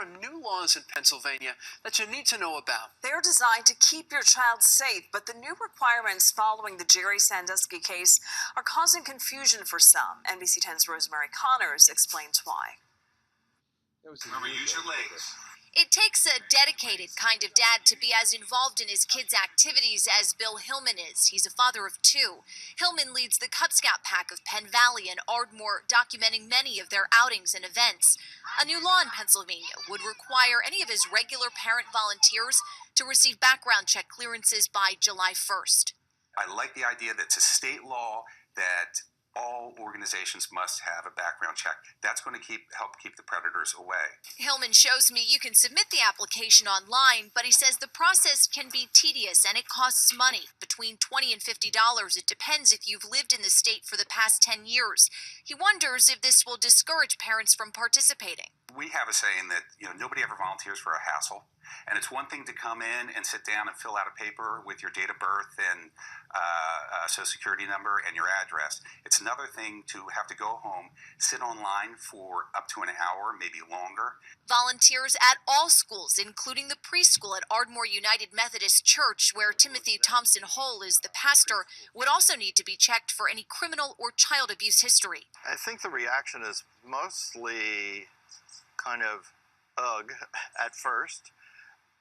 are new laws in Pennsylvania that you need to know about. They're designed to keep your child safe, but the new requirements following the Jerry Sandusky case are causing confusion for some. NBC 10's Rosemary Connors explains why. Remember, use your legs. It takes a dedicated kind of dad to be as involved in his kids' activities as Bill Hillman is. He's a father of two. Hillman leads the Cub Scout pack of Penn Valley and Ardmore, documenting many of their outings and events. A new law in Pennsylvania would require any of his regular parent volunteers to receive background check clearances by July 1st. I like the idea that it's a state law that all organizations must have a background check. That's going to help keep the predators away. Hillman shows me you can submit the application online, but he says the process can be tedious and it costs money, between $20 and $50. It depends if you've lived in the state for the past 10 years. He wonders if this will discourage parents from participating. We have a saying that nobody ever volunteers for a hassle. And it's one thing to come in and sit down and fill out a paper with your date of birth and social security number and your address. It's another thing to have to go home, sit online for up to an hour, maybe longer. Volunteers at all schools, including the preschool at Ardmore United Methodist Church, where Timothy Thompson Hole is the pastor, would also need to be checked for any criminal or child abuse history. I think the reaction is mostly kind of ugh at first,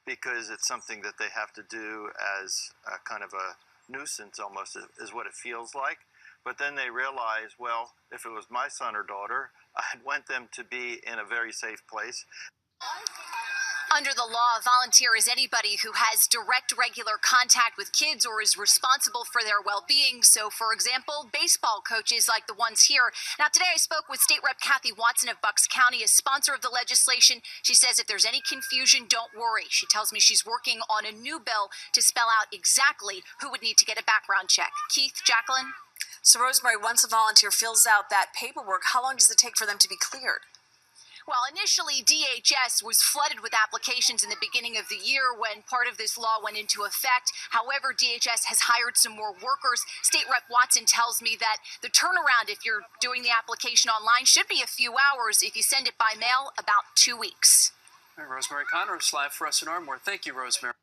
because it's something that they have to do as a kind of a nuisance almost, is what it feels like. But then they realize, well, if it was my son or daughter, I'd want them to be in a very safe place. Under the law, a volunteer is anybody who has direct, regular contact with kids or is responsible for their well-being. So, for example, baseball coaches like the ones here. Now, today I spoke with State Rep Kathy Watson of Bucks County, a sponsor of the legislation. She says if there's any confusion, don't worry. She tells me she's working on a new bill to spell out exactly who would need to get a background check. Keith, Jacqueline? So, Rosemary, once a volunteer fills out that paperwork, how long does it take for them to be cleared? Well, initially, DHS was flooded with applications in the beginning of the year when part of this law went into effect. However, DHS has hired some more workers. State Rep Watson tells me that the turnaround, if you're doing the application online, should be a few hours. If you send it by mail, about 2 weeks. All right, Rosemary Connors live for us in Ardmore. Thank you, Rosemary.